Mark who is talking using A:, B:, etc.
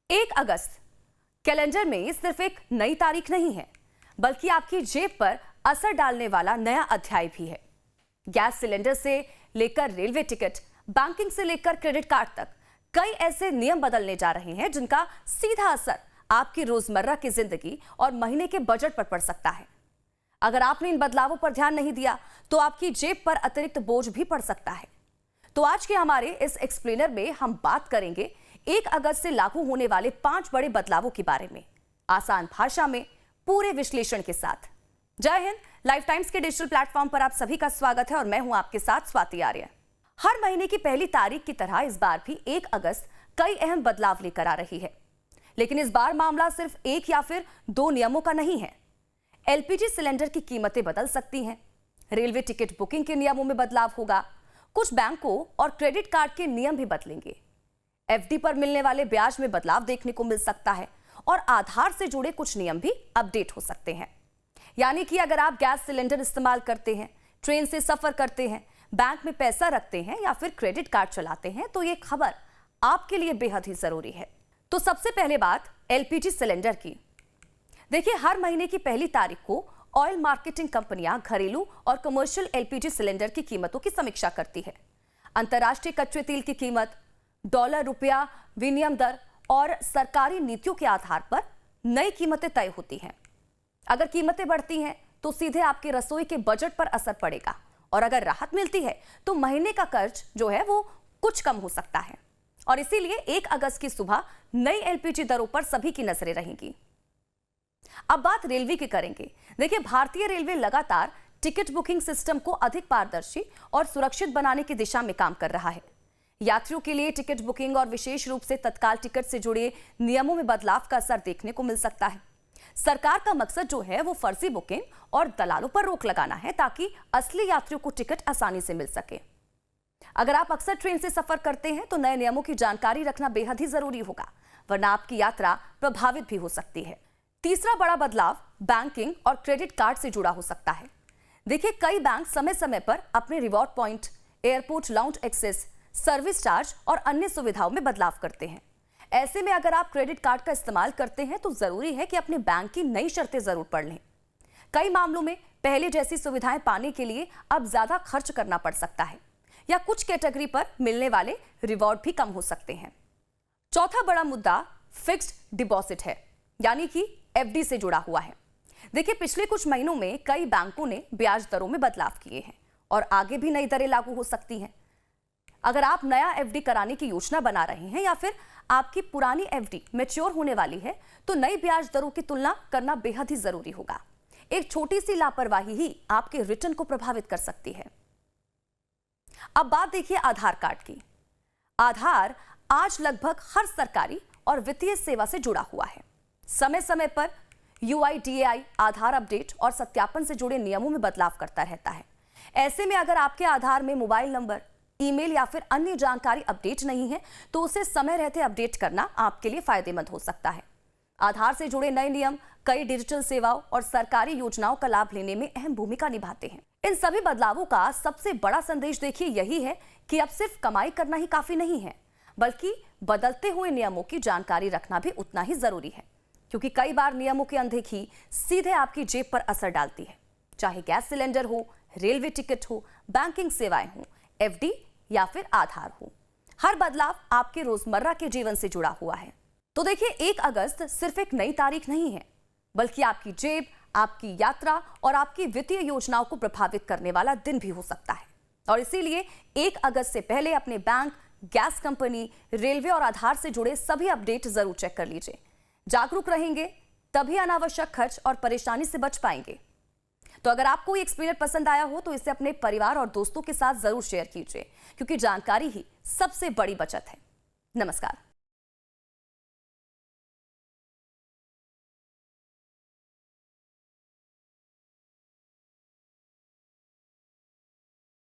A: 1 अगस्त calendar में सिर्फ एक नई तारीख नहीं है, बल्कि आपकी जेब पर असर डालने वाला नया अध्याय भी है। गैस सिलेंडर से लेकर रेलवे टिकट, बैंकिंग से लेकर क्रेडिट कार्ड तक कई ऐसे नियम बदलने जा रहे हैं जिनका सीधा असर आपकी रोजमर्रा की जिंदगी और महीने के बजट पर पड़ सकता है। अगर आपने इन बदलावों पर ध्यान नहीं दिया तो आपकी जेब पर अतिरिक्त बोझ भी पड़ सकता है। तो आज के हमारे इस एक्सप्लेनर में हम बात करेंगे 1 अगस्त से लागू होने वाले 5 बड़े बदलावों के बारे में, आसान भाषा में, पूरे विश्लेषण के साथ। जय हिंद। लाइफ टाइम्स के डिजिटल प्लेटफॉर्म पर आप सभी का स्वागत है और मैं हूं आपके साथ स्वाति आर्य। हर महीने की पहली तारीख की तरह इस बार भी 1 अगस्त कई अहम बदलाव लेकर आ रही है, लेकिन इस बार मामला सिर्फ एक या फिर 2 नियमों का नहीं है। एलपीजी सिलेंडर की कीमतें बदल सकती हैं, रेलवे टिकट बुकिंग के नियमों में बदलाव होगा, कुछ बैंकों और क्रेडिट कार्ड के नियम भी बदलेंगे, एफडी पर मिलने वाले ब्याज में बदलाव देखने को मिल सकता है और आधार से जुड़े कुछ नियम भी अपडेट हो सकते हैं। यानी कि अगर आप गैस सिलेंडर इस्तेमाल करते हैं, ट्रेन से सफर करते हैं, बैंक में पैसा रखते हैं या फिर क्रेडिट कार्ड चलाते हैं तो ये खबर आपके लिए बेहद ही जरूरी है। तो सबसे पहले बात एलपीजी सिलेंडर की। देखिए, हर महीने की पहली तारीख को ऑयल मार्केटिंग कंपनियां घरेलू और कमर्शियल एलपीजी सिलेंडर की कीमतों की समीक्षा करती है। अंतर्राष्ट्रीय कच्चे तेल की कीमत, डॉलर रुपया विनिमय दर और सरकारी नीतियों के आधार पर नई कीमतें तय होती हैं। अगर कीमतें बढ़ती हैं तो सीधे आपके रसोई के बजट पर असर पड़ेगा और अगर राहत मिलती है तो महीने का खर्च जो है वो कुछ कम हो सकता है। और इसीलिए 1 अगस्त की सुबह नई एलपीजी दरों पर सभी की नजरें रहेंगी। अब बात रेलवे की करेंगे। देखिए, भारतीय रेलवे लगातार टिकट बुकिंग सिस्टम को अधिक पारदर्शी और सुरक्षित बनाने की दिशा में काम कर रहा है। यात्रियों के लिए टिकट बुकिंग और विशेष रूप से तत्काल टिकट से जुड़े नियमों में बदलाव का असर देखने को मिल सकता है। सरकार का मकसद जो है वो फर्जी बुकिंग और दलालों पर रोक लगाना है ताकि असली यात्रियों को टिकट आसानी से मिल सके। अगर आप अक्सर ट्रेन से सफर करते हैं तो नए नियमों की जानकारी रखना बेहद ही जरूरी होगा, वरना आपकी यात्रा प्रभावित भी हो सकती है। तीसरा बड़ा बदलाव बैंकिंग और क्रेडिट कार्ड से जुड़ा हो सकता है। देखिए, कई बैंक समय समय पर अपने reward point, airport lounge access, service charge और अन्य सुविधाओं में बदलाव करते हैं। ऐसे में अगर आप क्रेडिट कार्ड का इस्तेमाल करते हैं तो जरूरी है कि अपने बैंक की नई शर्तें जरूर पढ़ लें। कई मामलों में पहले जैसी सुविधाएं पाने के लिए अब ज्यादा खर्च करना पड़ सकता है या कुछ कैटेगरी पर मिलने वाले रिवॉर्ड भी कम हो सकते हैं। चौथा बड़ा मुद्दा फिक्स्ड डिपॉजिट है, यानी कि एफडी से जुड़ा हुआ है। देखिए, पिछले कुछ महीनों में कई बैंकों ने ब्याज दरों में बदलाव किए हैं और आगे भी नई दरें लागू हो सकती हैं। अगर आप नया एफडी कराने की योजना बना रहे हैं या फिर आपकी पुरानी एफडी मैच्योर होने वाली है तो नई ब्याज दरों की तुलना करना बेहद ही जरूरी होगा। एक छोटी सी लापरवाही ही आपके रिटर्न को प्रभावित कर सकती है। अब बात देखिए आधार कार्ड की। आधार आज लगभग हर सरकारी और वित्तीय सेवा से जुड़ा हुआ है। समय समय पर यूआईडीएआई आधार अपडेट और सत्यापन से जुड़े नियमों में बदलाव करता रहता है। ऐसे में अगर आपके आधार में मोबाइल नंबर, ईमेल या फिर अन्य जानकारी अपडेट नहीं है तो उसे समय रहते अपडेट करना आपके लिए फायदेमंद हो सकता है। आधार से जुड़े नए नियम कई डिजिटल सेवाओं और सरकारी योजनाओं का लाभ लेने में अहम भूमिका निभाते हैं। इन सभी बदलावों का सबसे बड़ा संदेश देखिए यही है कि अब सिर्फ कमाई करना ही काफी नहीं है, बल्कि बदलते हुए नियमों की जानकारी रखना भी उतना ही जरूरी है, क्योंकि कई बार नियमों की अनदेखी सीधे आपकी जेब पर असर डालती है। चाहे गैस सिलेंडर हो, रेलवे टिकट हो, बैंकिंग सेवाएं हो, एफडी या फिर आधार हो, हर बदलाव आपके रोजमर्रा के जीवन से जुड़ा हुआ है। तो देखिए, 1 अगस्त सिर्फ एक नई तारीख नहीं है, बल्कि आपकी जेब, आपकी यात्रा और आपकी वित्तीय योजनाओं को प्रभावित करने वाला दिन भी हो सकता है। और इसीलिए 1 अगस्त से पहले अपने बैंक, गैस कंपनी, रेलवे और आधार से जुड़े सभी अपडेट जरूर चेक कर लीजिए। जागरूक रहेंगे तभी अनावश्यक खर्च और परेशानी से बच पाएंगे। तो अगर आपको ये एक्सप्लेनर पसंद आया हो तो इसे अपने परिवार और दोस्तों के साथ जरूर शेयर कीजिए, क्योंकि जानकारी ही सबसे बड़ी बचत है। नमस्कार।